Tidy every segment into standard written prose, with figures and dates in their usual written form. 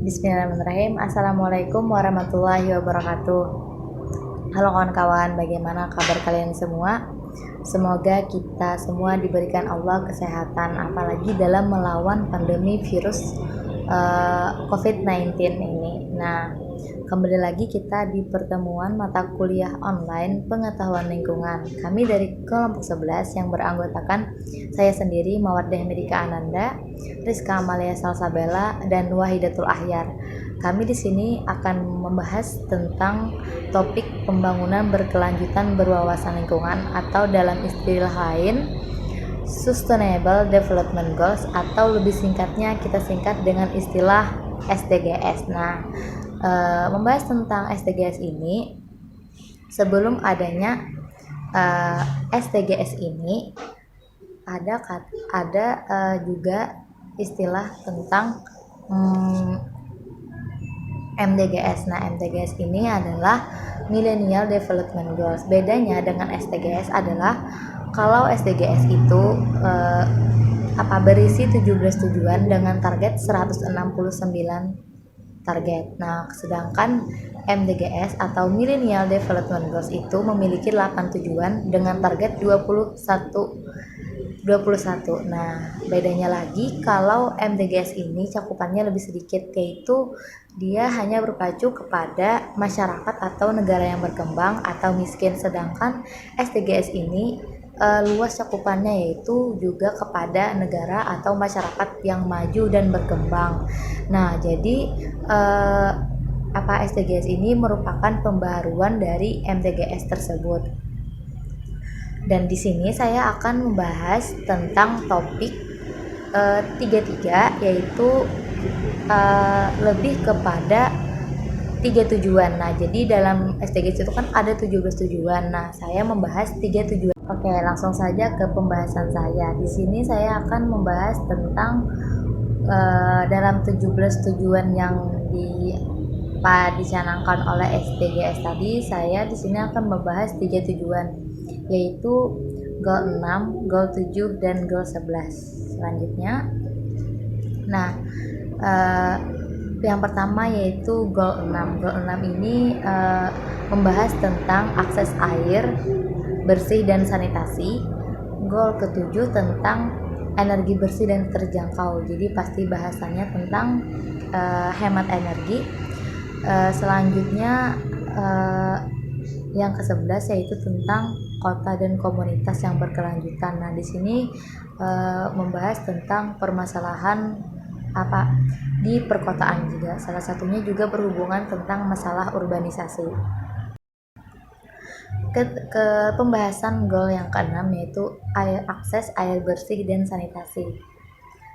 Bismillahirrahmanirrahim. Assalamualaikum warahmatullahi wabarakatuh. Halo kawan-kawan, bagaimana kabar kalian semua? Semoga kita semua diberikan Allah kesehatan, apalagi dalam melawan pandemi virus COVID-19 ini. Nah, kembali lagi kita di pertemuan mata kuliah online pengetahuan lingkungan. Kami dari kelompok 11 yang beranggotakan saya sendiri, Mawaddah Medika Ananda, Rizka Amalia Salsabella, dan Wahidatul Ahyar. Kami di sini akan membahas tentang topik pembangunan berkelanjutan berwawasan lingkungan, atau dalam istilah lain Sustainable Development Goals, atau lebih singkatnya kita singkat dengan istilah SDGs. Nah, membahas tentang SDGs ini, sebelum adanya SDGs ini ada juga istilah tentang MDGs. Nah, MDGs ini adalah Millennial Development Goals. Bedanya dengan SDGs adalah kalau SDGs itu berisi 17 tujuan dengan target 169 target. Nah, sedangkan MDGs atau Millennial Development Goals itu memiliki 8 tujuan dengan target 21. Nah, bedanya lagi kalau MDGs ini cakupannya lebih sedikit, yaitu dia hanya berpacu kepada masyarakat atau negara yang berkembang atau miskin, sedangkan SDGs ini luas cakupannya, yaitu juga kepada negara atau masyarakat yang maju dan berkembang. Nah, jadi SDGs ini merupakan pembaharuan dari MDGs tersebut. Dan di sini saya akan membahas tentang topik 33, yaitu lebih kepada 3 tujuan. Nah, jadi dalam SDGs itu kan ada 17 tujuan. Nah, saya membahas 3 tujuan. Oke, langsung saja ke pembahasan saya. Di sini saya akan membahas tentang dalam 17 tujuan yang dicanangkan oleh SDGs tadi. Saya di sini akan membahas 3 tujuan, yaitu Goal 6, Goal 7, dan Goal 11. Selanjutnya, nah, yang pertama yaitu Goal 6. Goal 6 ini membahas tentang akses air bersih dan sanitasi. Goal ke-7 tentang energi bersih dan terjangkau. Jadi pasti bahasanya tentang hemat energi. Selanjutnya yang ke-11 yaitu tentang kota dan komunitas yang berkelanjutan. Nah, di sini membahas tentang permasalahan di perkotaan juga. Salah satunya juga berhubungan tentang masalah urbanisasi. Ke pembahasan goal yang ke-6 yaitu akses air bersih dan sanitasi.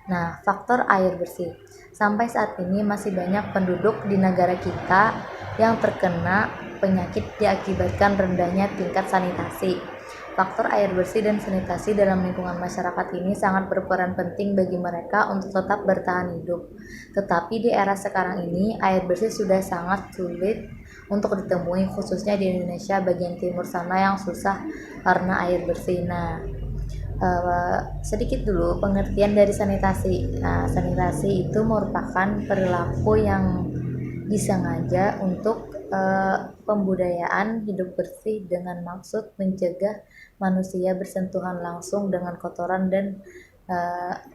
Nah, faktor air bersih. Sampai saat ini masih banyak penduduk di negara kita yang terkena penyakit diakibatkan rendahnya tingkat sanitasi. Faktor air bersih dan sanitasi dalam lingkungan masyarakat ini sangat berperan penting bagi mereka untuk tetap bertahan hidup. Tetapi di era sekarang ini, air bersih sudah sangat sulit untuk ditemui, khususnya di Indonesia bagian timur sana yang susah karena air bersih. Nah, sedikit dulu pengertian dari sanitasi. Nah, sanitasi itu merupakan perilaku yang disengaja untuk pembudayaan hidup bersih dengan maksud mencegah manusia bersentuhan langsung dengan kotoran dan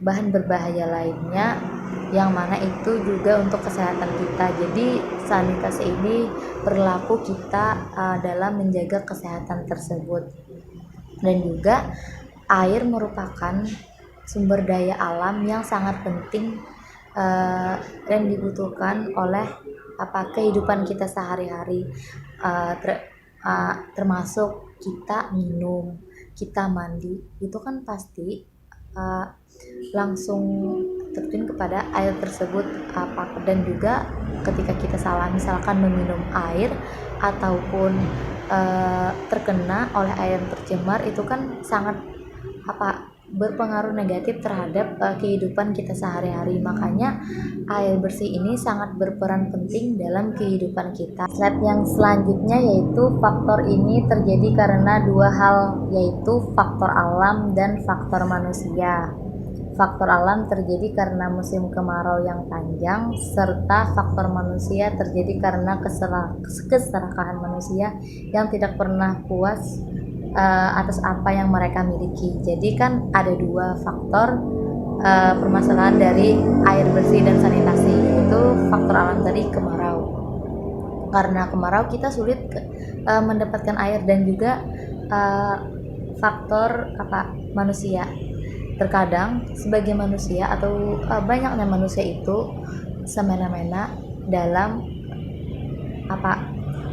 bahan berbahaya lainnya, yang mana itu juga untuk kesehatan kita. Jadi sanitasi ini perilaku kita dalam menjaga kesehatan tersebut. Dan juga air merupakan sumber daya alam yang sangat penting dan dibutuhkan oleh kehidupan kita sehari-hari, termasuk kita minum, kita mandi, itu kan pasti langsung terjun kepada air tersebut. Dan juga ketika kita salah misalkan meminum air ataupun terkena oleh air yang tercemar, itu kan sangat berpengaruh negatif terhadap kehidupan kita sehari-hari. Makanya air bersih ini sangat berperan penting dalam kehidupan kita. Slide yang selanjutnya yaitu faktor ini terjadi karena dua hal, yaitu faktor alam dan faktor manusia. Faktor alam terjadi karena musim kemarau yang panjang, serta faktor manusia terjadi karena keserakahan manusia yang tidak pernah puas atas apa yang mereka miliki. Jadi kan ada dua faktor permasalahan dari air bersih dan sanitasi, yaitu faktor alam tadi kemarau. Karena kemarau kita sulit mendapatkan air, dan juga faktor manusia. Terkadang sebagai manusia atau banyaknya manusia itu semena-mena dalam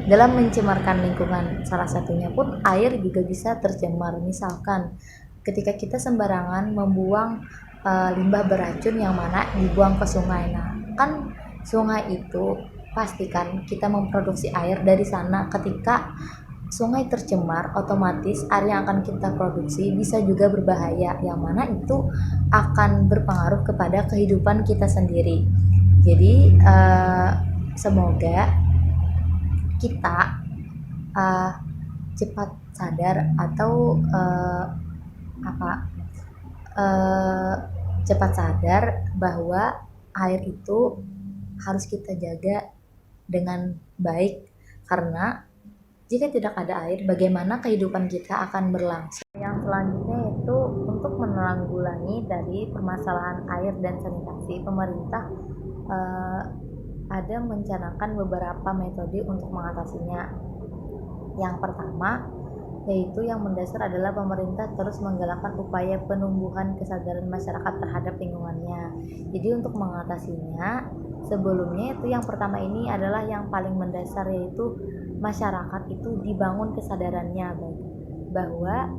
dalam mencemarkan lingkungan. Salah satunya pun air juga bisa tercemar. Misalkan ketika kita sembarangan membuang limbah beracun yang mana dibuang ke sungai. Nah, kan sungai itu pastikan kita memproduksi air dari sana. Ketika sungai tercemar, otomatis air yang akan kita produksi bisa juga berbahaya, yang mana itu akan berpengaruh kepada kehidupan kita sendiri. Jadi semoga kita cepat sadar atau cepat sadar bahwa air itu harus kita jaga dengan baik, karena jika tidak ada air, bagaimana kehidupan kita akan berlangsung. Yang selanjutnya yaitu untuk menanggulangi dari permasalahan air dan sanitasi, pemerintah ada mencanangkan beberapa metode untuk mengatasinya. Yang pertama yaitu yang mendasar adalah pemerintah terus menggalakkan upaya penumbuhan kesadaran masyarakat terhadap lingkungannya. Jadi untuk mengatasinya, sebelumnya itu yang pertama ini adalah yang paling mendasar, yaitu masyarakat itu dibangun kesadarannya bahwa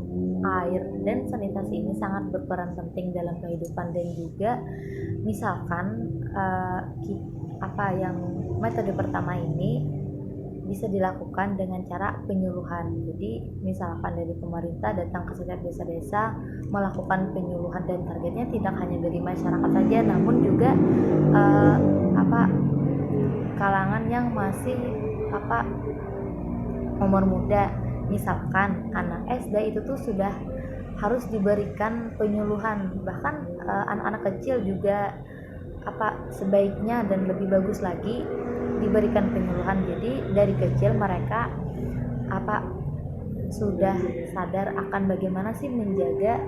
air dan sanitasi ini sangat berperan penting dalam kehidupan. Dan juga misalkan yang metode pertama ini bisa dilakukan dengan cara penyuluhan. Jadi misalkan dari pemerintah datang ke setiap desa-desa melakukan penyuluhan, dan targetnya tidak hanya dari masyarakat saja, namun juga kalangan yang masih umur muda. Misalkan anak SD itu tuh sudah harus diberikan penyuluhan, bahkan anak-anak kecil juga sebaiknya dan lebih bagus lagi diberikan penyuluhan. Jadi dari kecil mereka sudah sadar akan bagaimana sih menjaga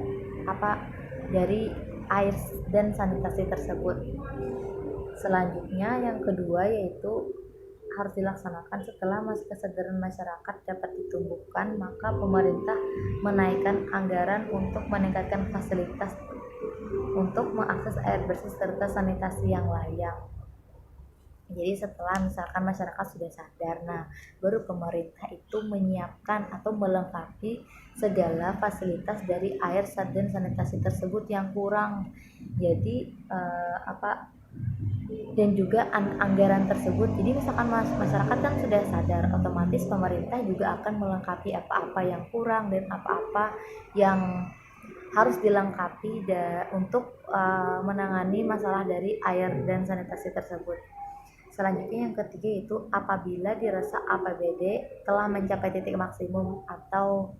dari air dan sanitasi tersebut. Selanjutnya yang kedua yaitu harus dilaksanakan setelah kesadaran masyarakat dapat ditumbuhkan, maka pemerintah menaikkan anggaran untuk meningkatkan fasilitas untuk mengakses air bersih serta sanitasi yang layak. Jadi setelah misalkan masyarakat sudah sadar, nah baru pemerintah itu menyiapkan atau melengkapi segala fasilitas dari air dan sanitasi tersebut yang kurang. Jadi dan juga anggaran tersebut. Jadi misalkan masyarakat kan sudah sadar, otomatis pemerintah juga akan melengkapi apa-apa yang kurang dan apa-apa yang harus dilengkapi untuk menangani masalah dari air dan sanitasi tersebut. Selanjutnya yang ketiga yaitu apabila dirasa APBD telah mencapai titik maksimum atau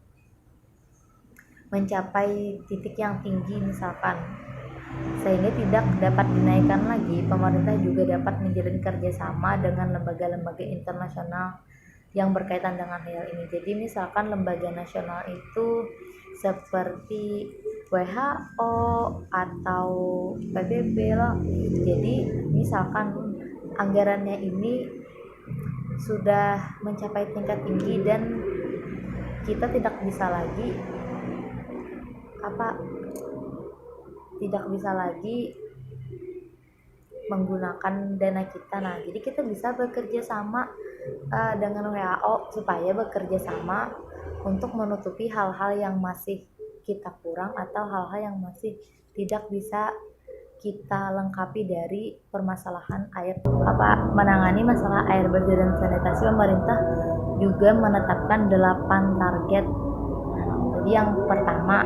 mencapai titik yang tinggi misalkan, sehingga tidak dapat dinaikkan lagi, pemerintah juga dapat menjalin kerjasama dengan lembaga-lembaga internasional yang berkaitan dengan hal ini. Jadi misalkan lembaga nasional itu seperti WHO atau PBB lah. Jadi misalkan anggarannya ini sudah mencapai tingkat tinggi dan kita tidak bisa lagi menggunakan dana kita. Nah, jadi kita bisa bekerja sama dengan WHO supaya bekerja sama untuk menutupi hal-hal yang masih kita kurang atau hal-hal yang masih tidak bisa kita lengkapi dari permasalahan air. Menangani masalah air bersih dan sanitasi, pemerintah juga menetapkan 8 target. Jadi yang pertama,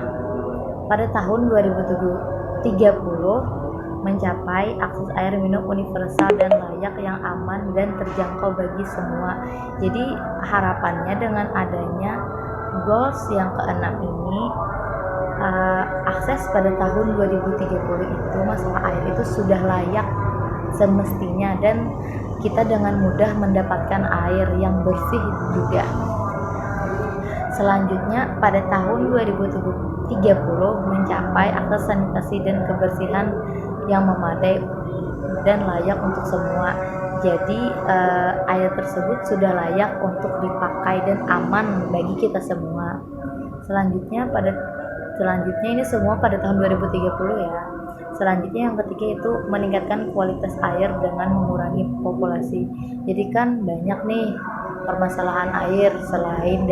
pada tahun 2030 mencapai akses air minum universal dan layak yang aman dan terjangkau bagi semua. Jadi harapannya dengan adanya goals yang keenam ini, akses pada tahun 2030 itu masalah air itu sudah layak semestinya, dan kita dengan mudah mendapatkan air yang bersih juga. Selanjutnya pada tahun 2030 mencapai akses sanitasi dan kebersihan yang memadai dan layak untuk semua. Jadi air tersebut sudah layak untuk dipakai dan aman bagi kita semua. Selanjutnya ini semua pada tahun 2030 ya. Selanjutnya yang ketiga itu meningkatkan kualitas air dengan mengurangi populasi. Jadi kan banyak nih permasalahan air selain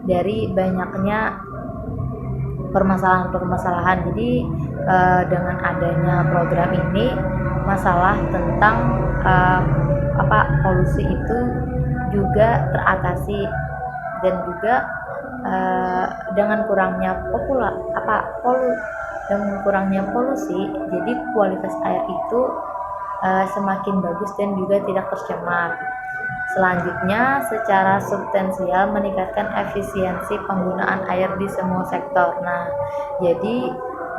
dari banyaknya permasalahan. Jadi dengan adanya program ini, masalah tentang polusi itu juga teratasi, dan juga dengan kurangnya polusi, jadi kualitas air itu semakin bagus dan juga tidak tercemar. Selanjutnya, secara substansial meningkatkan efisiensi penggunaan air di semua sektor. Nah, jadi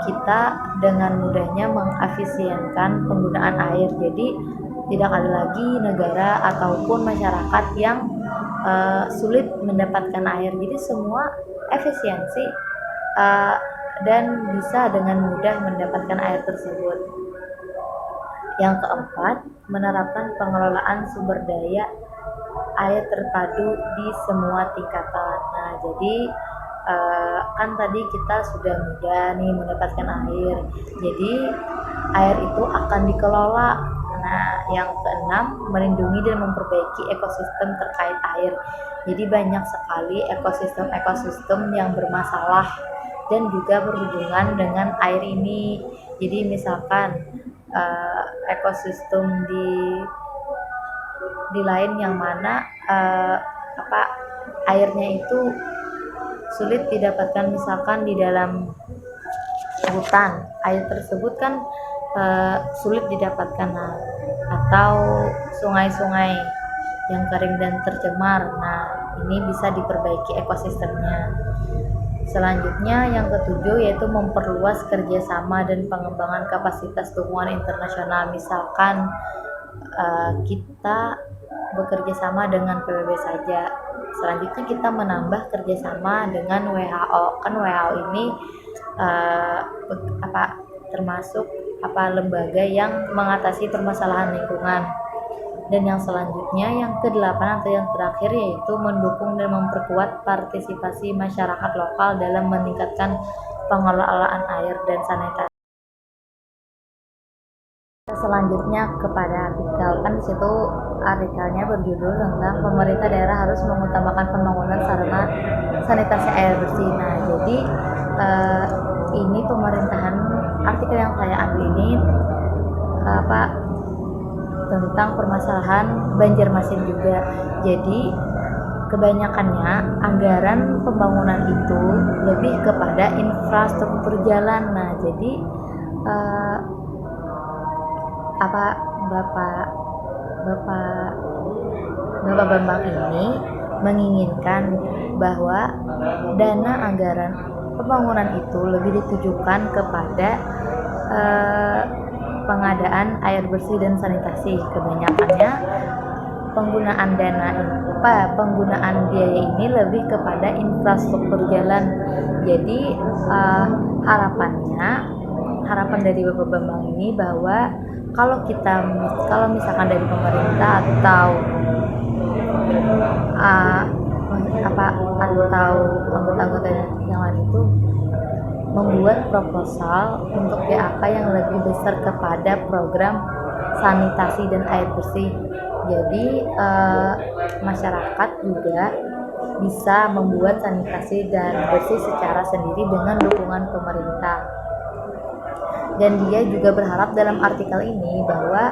kita dengan mudahnya mengefisienkan penggunaan air. Jadi tidak ada lagi negara ataupun masyarakat yang sulit mendapatkan air. Jadi semua efisiensi dan bisa dengan mudah mendapatkan air tersebut. Yang keempat, menerapkan pengelolaan sumber daya air terpadu di semua tingkatan. Nah, jadi kan tadi kita sudah mudah nih mendapatkan air. Jadi air itu akan dikelola. Nah, yang keenam, melindungi dan memperbaiki ekosistem terkait air. Jadi banyak sekali ekosistem yang bermasalah dan juga berhubungan dengan air ini. Jadi misalkan ekosistem di lain yang mana airnya itu sulit didapatkan, misalkan di dalam hutan air tersebut kan sulit didapatkan, atau sungai-sungai yang kering dan tercemar. Nah, ini bisa diperbaiki ekosistemnya. Selanjutnya yang ketujuh yaitu memperluas kerjasama dan pengembangan kapasitas hubungan internasional. Misalkan kita bekerja sama dengan PBB saja. Selanjutnya kita menambah kerjasama dengan WHO. Kan WHO ini termasuk lembaga yang mengatasi permasalahan lingkungan. Dan yang selanjutnya, yang kedelapan atau yang terakhir, yaitu mendukung dan memperkuat partisipasi masyarakat lokal dalam meningkatkan pengelolaan air dan sanitasi. Selanjutnya kepada artikel, kan di situ artikelnya berjudul tentang pemerintah daerah harus mengutamakan pembangunan sarana sanitasi air bersih. Nah, jadi ini pemerintahan, artikel yang saya ambil ini tentang permasalahan Banjarmasin juga. Jadi kebanyakannya anggaran pembangunan itu lebih kepada infrastruktur jalan. Nah, jadi Bapak Bambang ini menginginkan bahwa dana anggaran pembangunan itu lebih ditujukan kepada pengadaan air bersih dan sanitasi. Kebanyakannya penggunaan biaya ini lebih kepada infrastruktur jalan. Jadi harapan dari Bapak Bambang ini bahwa kalau misalkan dari pemerintah atau anggota-anggota yang lain itu membuat proposal untuk PAK yang lebih besar kepada program sanitasi dan air bersih. Jadi masyarakat juga bisa membuat sanitasi dan bersih secara sendiri dengan dukungan pemerintah. Dan dia juga berharap dalam artikel ini bahwa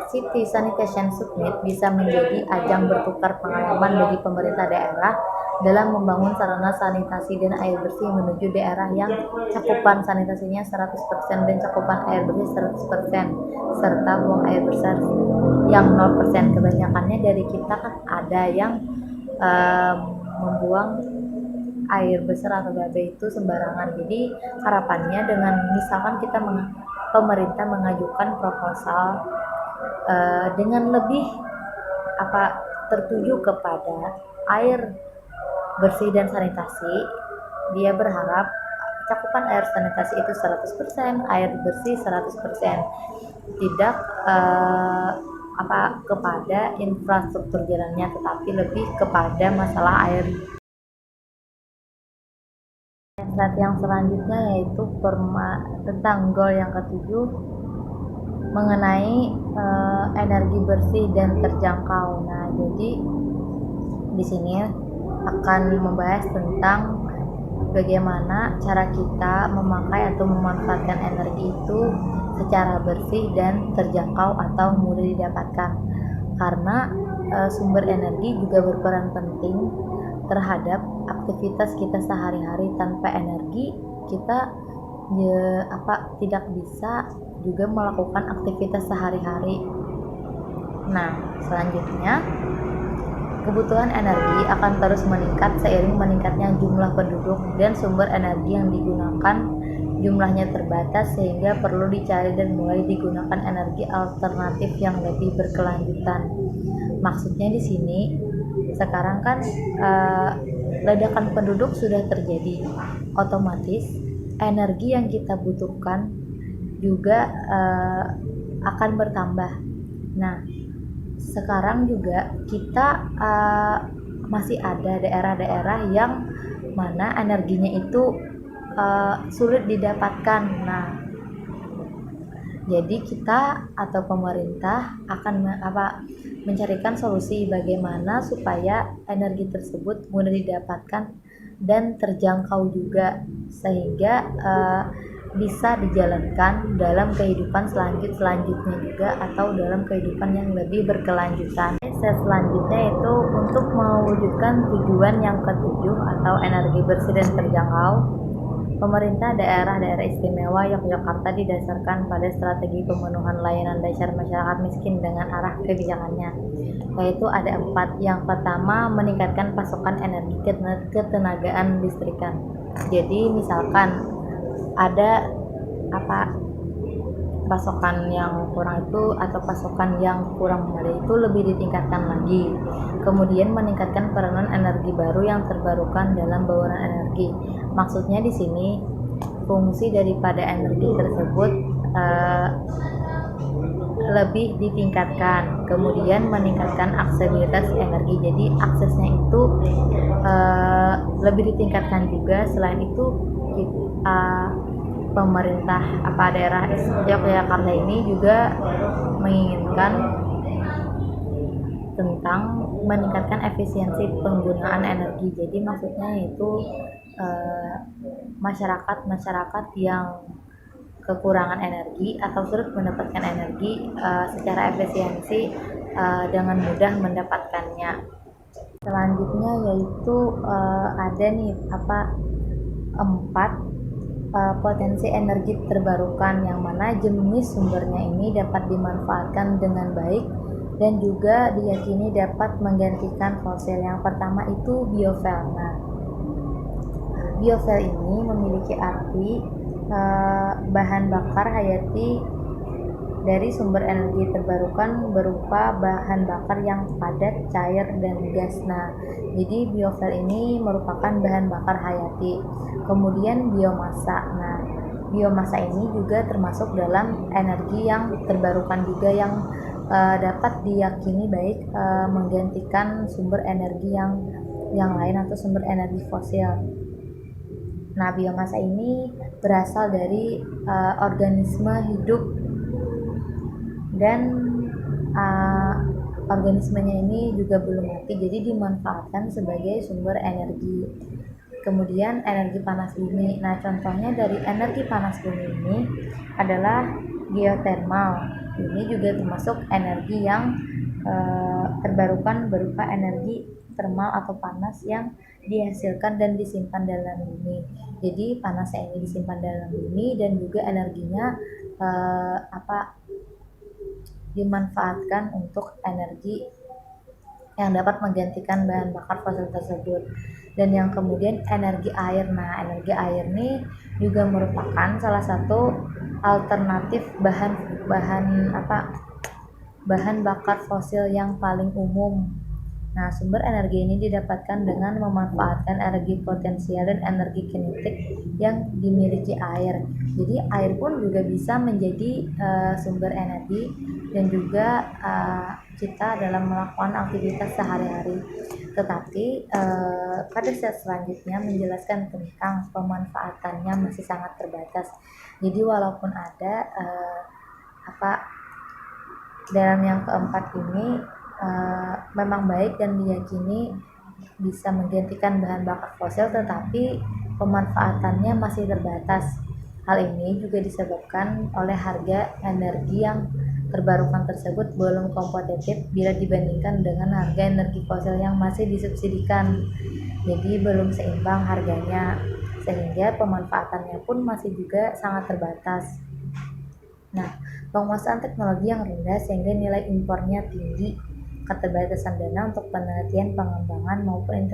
City Sanitation Summit bisa menjadi ajang bertukar pengalaman bagi pemerintah daerah dalam membangun sarana sanitasi dan air bersih menuju daerah yang cakupan sanitasinya 100% dan cakupan air bersih 100%, serta buang air besar yang 0%. Kebanyakannya dari kita kan ada yang membuang air besar atau babe itu sembarangan. Jadi harapannya dengan misalkan pemerintah mengajukan proposal dengan lebih tertuju kepada air bersih dan sanitasi, dia berharap cakupan air sanitasi itu 100%, air bersih 100%, tidak kepada infrastruktur jalannya, tetapi lebih kepada masalah air. Slide yang selanjutnya yaitu tentang goal yang ketujuh mengenai energi bersih dan terjangkau. Nah, jadi di sini akan membahas tentang bagaimana cara kita memakai atau memanfaatkan energi itu secara bersih dan terjangkau atau mudah didapatkan. Karena sumber energi juga berperan penting terhadap aktivitas kita sehari-hari. Tanpa energi kita tidak bisa juga melakukan aktivitas sehari-hari. Nah, selanjutnya kebutuhan energi akan terus meningkat seiring meningkatnya jumlah penduduk dan sumber energi yang digunakan jumlahnya terbatas, sehingga perlu dicari dan mulai digunakan energi alternatif yang lebih berkelanjutan. Maksudnya di sini sekarang kan ledakan penduduk sudah terjadi, otomatis energi yang kita butuhkan juga akan bertambah. Nah, sekarang juga kita masih ada daerah-daerah yang mana energinya itu sulit didapatkan. Nah, jadi kita atau pemerintah akan mencarikan solusi bagaimana supaya energi tersebut mudah didapatkan dan terjangkau juga, sehingga bisa dijalankan dalam kehidupan selanjutnya juga, atau dalam kehidupan yang lebih berkelanjutan. Selanjutnya itu untuk mewujudkan tujuan yang ketujuh atau energi bersih dan terjangkau, pemerintah daerah istimewa Yogyakarta didasarkan pada strategi pemenuhan layanan dasar masyarakat miskin dengan arah kebijakannya, yaitu ada 4. Yang pertama, meningkatkan pasokan energi ketenagaan listrikan. Jadi misalkan ada pasokan yang kurang itu atau pasokan yang kurang memadai itu lebih ditingkatkan lagi. Kemudian meningkatkan peranan energi baru yang terbarukan dalam bauran energi. Maksudnya di sini fungsi daripada energi tersebut lebih ditingkatkan. Kemudian meningkatkan aksesibilitas energi. Jadi aksesnya itu lebih ditingkatkan juga. Selain itu pemerintah daerah Yogyakarta ini juga menginginkan tentang meningkatkan efisiensi penggunaan energi. Jadi maksudnya itu masyarakat yang kekurangan energi atau sulit mendapatkan energi secara efisiensi dengan mudah mendapatkannya. Selanjutnya yaitu ada nih 4 potensi energi terbarukan, yang mana jenis sumbernya ini dapat dimanfaatkan dengan baik dan juga diyakini dapat menggantikan fosil. Yang pertama itu biofuel. Nah, biofuel ini memiliki arti bahan bakar hayati dari sumber energi terbarukan berupa bahan bakar yang padat, cair, dan gas. Nah, jadi biofuel ini merupakan bahan bakar hayati. Kemudian biomasa. Nah, biomasa ini juga termasuk dalam energi yang terbarukan juga, yang dapat diyakini baik menggantikan sumber energi yang lain atau sumber energi fosil. Nah, biomasa ini berasal dari organisme hidup dan organismenya ini juga belum mati, jadi dimanfaatkan sebagai sumber energi. Kemudian energi panas bumi. Nah, contohnya dari energi panas bumi ini adalah geothermal. Ini juga termasuk energi yang terbarukan berupa energi termal atau panas yang dihasilkan dan disimpan dalam bumi. Jadi panasnya ini disimpan dalam bumi dan juga energinya dimanfaatkan untuk energi yang dapat menggantikan bahan bakar fosil tersebut. Dan yang kemudian energi air. Nah, energi air ini juga merupakan salah satu alternatif bahan bakar fosil yang paling umum. Nah, sumber energi ini didapatkan dengan memanfaatkan energi potensial dan energi kinetik yang dimiliki air. Jadi air pun juga bisa menjadi sumber energi dan juga kita dalam melakukan aktivitas sehari-hari. Tetapi pada slide selanjutnya menjelaskan tentang pemanfaatannya masih sangat terbatas. Jadi walaupun ada dalam yang keempat ini memang baik dan diyakini bisa menggantikan bahan bakar fosil, tetapi pemanfaatannya masih terbatas. Hal ini juga disebabkan oleh harga energi yang terbarukan tersebut belum kompetitif bila dibandingkan dengan harga energi fosil yang masih disubsidikan. Jadi belum seimbang harganya, sehingga pemanfaatannya pun masih juga sangat terbatas. Nah, penguasaan teknologi yang rendah sehingga nilai impornya tinggi, keterbatasan dana untuk penelitian, pengembangan maupun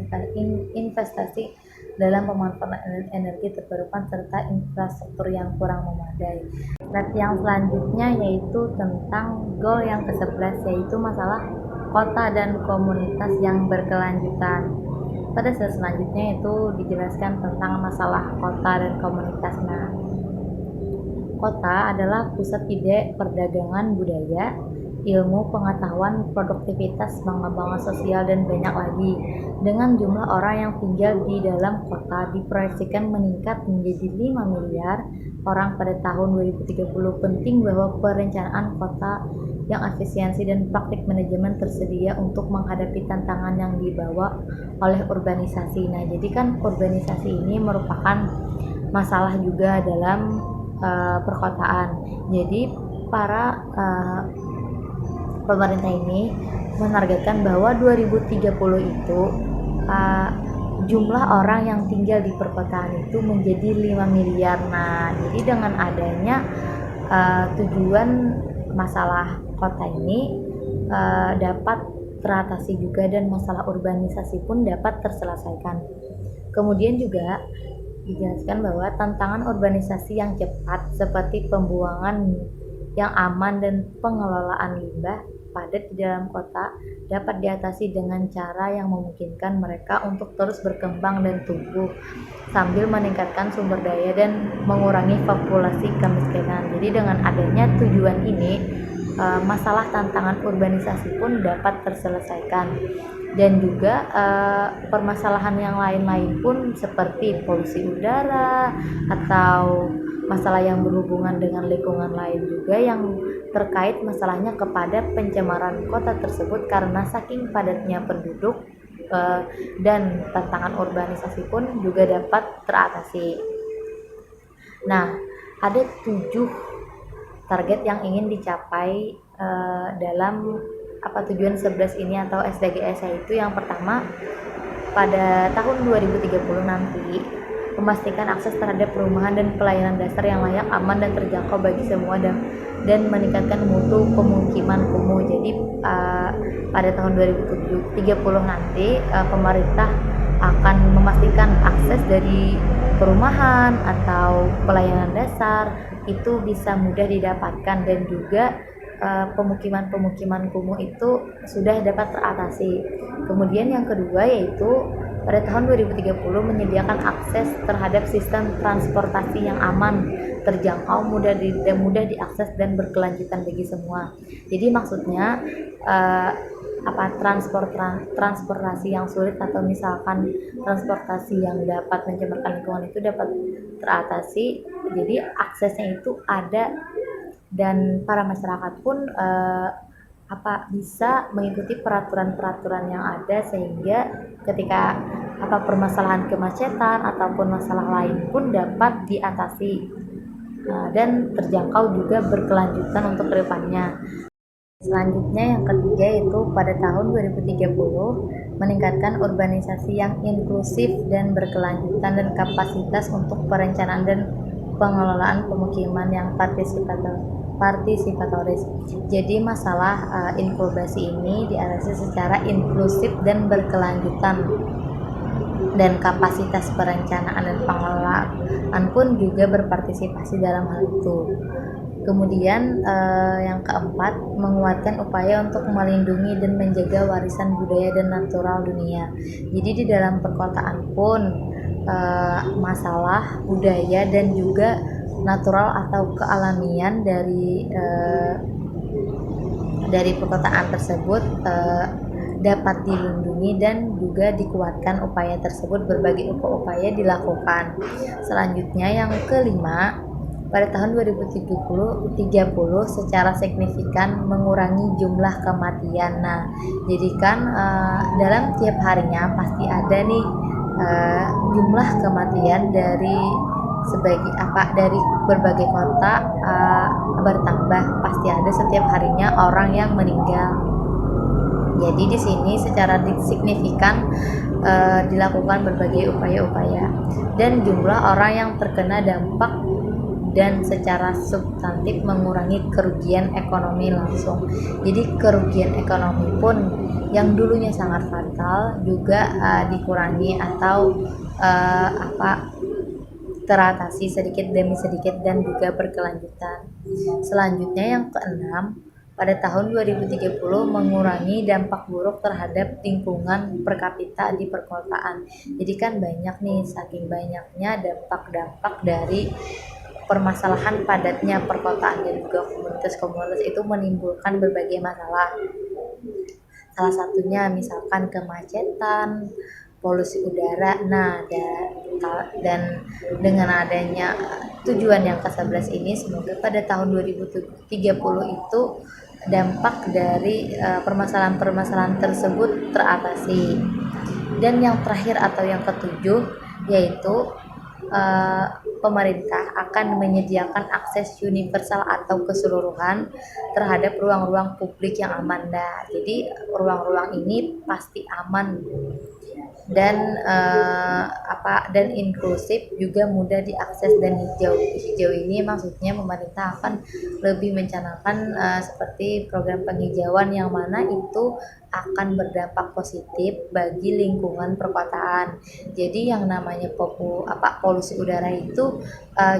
investasi dalam pemanfaatan energi terbarukan serta infrastruktur yang kurang memadai. Slide yang selanjutnya yaitu tentang goal yang ke-11, yaitu masalah kota dan komunitas yang berkelanjutan. Pada slide selanjutnya itu dijelaskan tentang masalah kota dan komunitas. Nah, kota adalah pusat ide, perdagangan, budaya, ilmu, pengetahuan, produktivitas, pengembangan sosial, dan banyak lagi. Dengan jumlah orang yang tinggal di dalam kota diproyeksikan meningkat menjadi 5 miliar orang pada tahun 2030. Penting bahwa perencanaan kota yang efisiensi dan praktik manajemen tersedia untuk menghadapi tantangan yang dibawa oleh urbanisasi. Nah, jadi kan urbanisasi ini merupakan masalah juga dalam perkotaan. Jadi para pemerintah ini menargetkan bahwa 2030 itu jumlah orang yang tinggal di perkotaan itu menjadi 5 miliar. Nah, jadi dengan adanya tujuan masalah kota ini dapat teratasi juga dan masalah urbanisasi pun dapat terselesaikan. Kemudian juga dijelaskan bahwa tantangan urbanisasi yang cepat seperti pembuangan yang aman dan pengelolaan limbah padat di dalam kota dapat diatasi dengan cara yang memungkinkan mereka untuk terus berkembang dan tumbuh sambil meningkatkan sumber daya dan mengurangi populasi kemiskinan. Jadi dengan adanya tujuan ini masalah tantangan urbanisasi pun dapat terselesaikan. Dan juga permasalahan yang lain-lain pun seperti polusi udara atau masalah yang berhubungan dengan lingkungan lain juga yang terkait masalahnya kepada pencemaran kota tersebut karena saking padatnya penduduk dan tantangan urbanisasi pun juga dapat teratasi. Nah, ada 7 target yang ingin dicapai dalam tujuan 11 ini atau SDGs, yaitu yang pertama pada tahun 2030 nanti memastikan akses terhadap perumahan dan pelayanan dasar yang layak, aman dan terjangkau bagi semua dan meningkatkan mutu pemukiman kumuh. Jadi pada tahun 2030 nanti pemerintah akan memastikan akses dari perumahan atau pelayanan dasar itu bisa mudah didapatkan dan juga pemukiman kumuh itu sudah dapat teratasi. Kemudian yang kedua yaitu pada tahun 2030 menyediakan akses terhadap sistem transportasi yang aman, terjangkau, mudah diakses dan berkelanjutan bagi semua. Jadi maksudnya transportasi yang sulit atau misalkan transportasi yang dapat mencemarkan lingkungan itu dapat teratasi. Jadi aksesnya itu ada dan para masyarakat pun bisa mengikuti peraturan-peraturan yang ada sehingga ketika permasalahan kemacetan ataupun masalah lain pun dapat diatasi dan terjangkau juga berkelanjutan untuk kedepannya. Selanjutnya yang ketiga yaitu pada tahun 2030 meningkatkan urbanisasi yang inklusif dan berkelanjutan dan kapasitas untuk perencanaan dan pengelolaan pemukiman yang partisipatif. partisipatoris. Jadi masalah inkubasi ini diatasi secara inklusif dan berkelanjutan, dan kapasitas perencanaan dan pengelolaan pun juga berpartisipasi dalam hal itu. Kemudian yang keempat, menguatkan upaya untuk melindungi dan menjaga warisan budaya dan natural dunia. Jadi di dalam perkotaan pun masalah budaya dan juga natural atau kealamian dari perkotaan tersebut dapat dilindungi dan juga dikuatkan upaya tersebut. Berbagai upaya dilakukan. Selanjutnya yang kelima, pada tahun 2030 secara signifikan mengurangi jumlah kematian. Nah, jadi kan dalam tiap harinya pasti ada nih jumlah kematian dari berbagai kota bertambah, pasti ada setiap harinya orang yang meninggal. Jadi di sini secara signifikan dilakukan berbagai upaya-upaya, dan jumlah orang yang terkena dampak dan secara substantif mengurangi kerugian ekonomi langsung. Jadi kerugian ekonomi pun yang dulunya sangat fatal juga dikurangi atau teratasi sedikit demi sedikit dan juga berkelanjutan. Selanjutnya yang keenam, pada tahun 2030 mengurangi dampak buruk terhadap lingkungan per kapita di perkotaan. Jadi kan banyak nih, saking banyaknya dampak-dampak dari permasalahan padatnya perkotaan dan juga komunitas-komunitas itu menimbulkan berbagai masalah. Salah satunya misalkan kemacetan, polusi udara. Nah, dan dengan adanya tujuan yang ke-11 ini, semoga pada tahun 2030 itu dampak dari permasalahan-permasalahan tersebut teratasi. Dan yang terakhir atau yang ketujuh, yaitu pemerintah akan menyediakan akses universal atau keseluruhan terhadap ruang-ruang publik yang aman. Nah, jadi ruang-ruang ini pasti aman dan dan inklusif, juga mudah diakses dan hijau. Hijau ini maksudnya pemerintah akan lebih mencanangkan seperti program penghijauan yang mana itu akan berdampak positif bagi lingkungan perkotaan. Jadi yang namanya polusi udara itu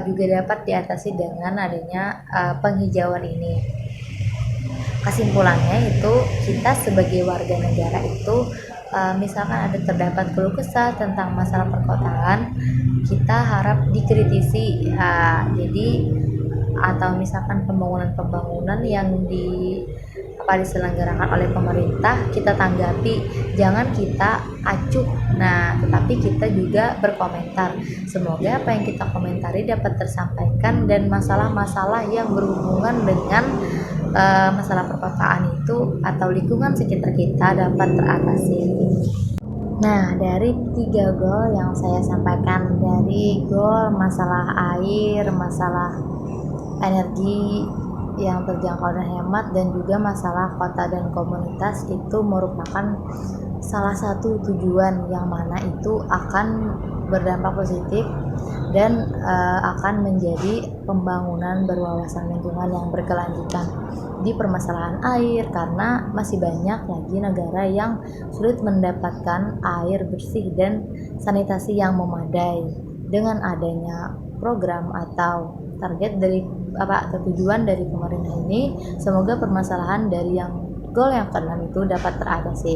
juga dapat diatasi dengan adanya penghijauan ini. Kesimpulannya itu, kita sebagai warga negara itu misalkan terdapat keluh kesah tentang masalah perkotaan, kita harap dikritisi. Jadi atau misalkan pembangunan yang diselenggarakan oleh pemerintah, kita tanggapi, jangan kita acuh. Nah, tetapi kita juga berkomentar. Semoga apa yang kita komentari dapat tersampaikan dan masalah-masalah yang berhubungan dengan masalah perkotaan itu atau lingkungan sekitar kita dapat teratasi. Nah, dari 3 goal yang saya sampaikan, dari goal masalah air, masalah energi yang terjangkau dan hemat, dan juga masalah kota dan komunitas, itu merupakan salah satu tujuan yang mana itu akan berdampak positif dan akan menjadi pembangunan berwawasan lingkungan yang berkelanjutan di permasalahan air, karena masih banyak lagi negara yang sulit mendapatkan air bersih dan sanitasi yang memadai. Dengan adanya program atau target dari tujuan dari pemerintah ini, semoga permasalahan dari goal yang ke-6 itu dapat teratasi.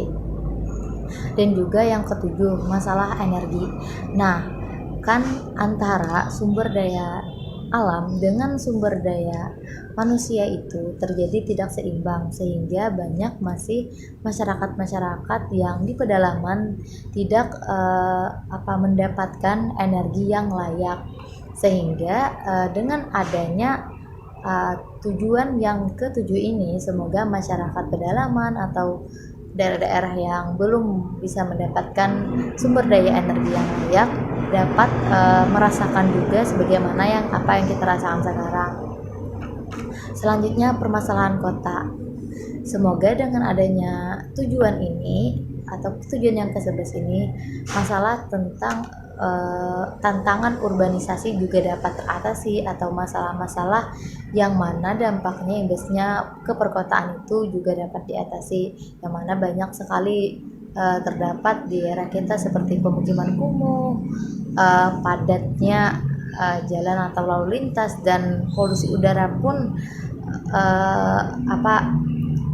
Dan juga yang ke-7, masalah energi. Nah, kan antara sumber daya alam dengan sumber daya manusia itu terjadi tidak seimbang, sehingga banyak masih masyarakat yang di pedalaman tidak mendapatkan energi yang layak. Sehingga dengan adanya tujuan yang ke-7 ini, semoga masyarakat pedalaman atau daerah-daerah yang belum bisa mendapatkan sumber daya energi yang layak dapat merasakan juga sebagaimana yang kita rasakan sekarang. Selanjutnya, permasalahan kota. Semoga dengan adanya tujuan ini atau tujuan yang ke-11 ini, masalah tentang tantangan urbanisasi juga dapat teratasi, atau masalah-masalah yang mana dampaknya imbasnya ke perkotaan itu juga dapat diatasi, yang mana banyak sekali terdapat di era kita seperti pemukiman kumuh, padatnya jalan atau lalu lintas, dan polusi udara pun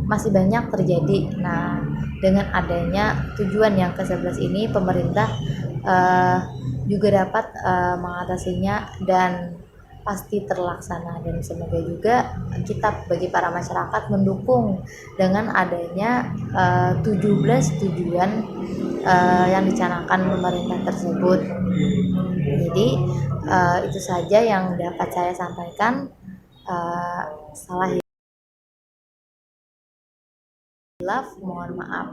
masih banyak terjadi. Nah, dengan adanya tujuan yang ke-11 ini, pemerintah juga dapat mengatasinya dan pasti terlaksana, dan semoga juga kita bagi para masyarakat mendukung dengan adanya 17 tujuan yang dicanangkan pemerintah tersebut. Jadi itu saja yang dapat saya sampaikan. Salah hilaf mohon maaf.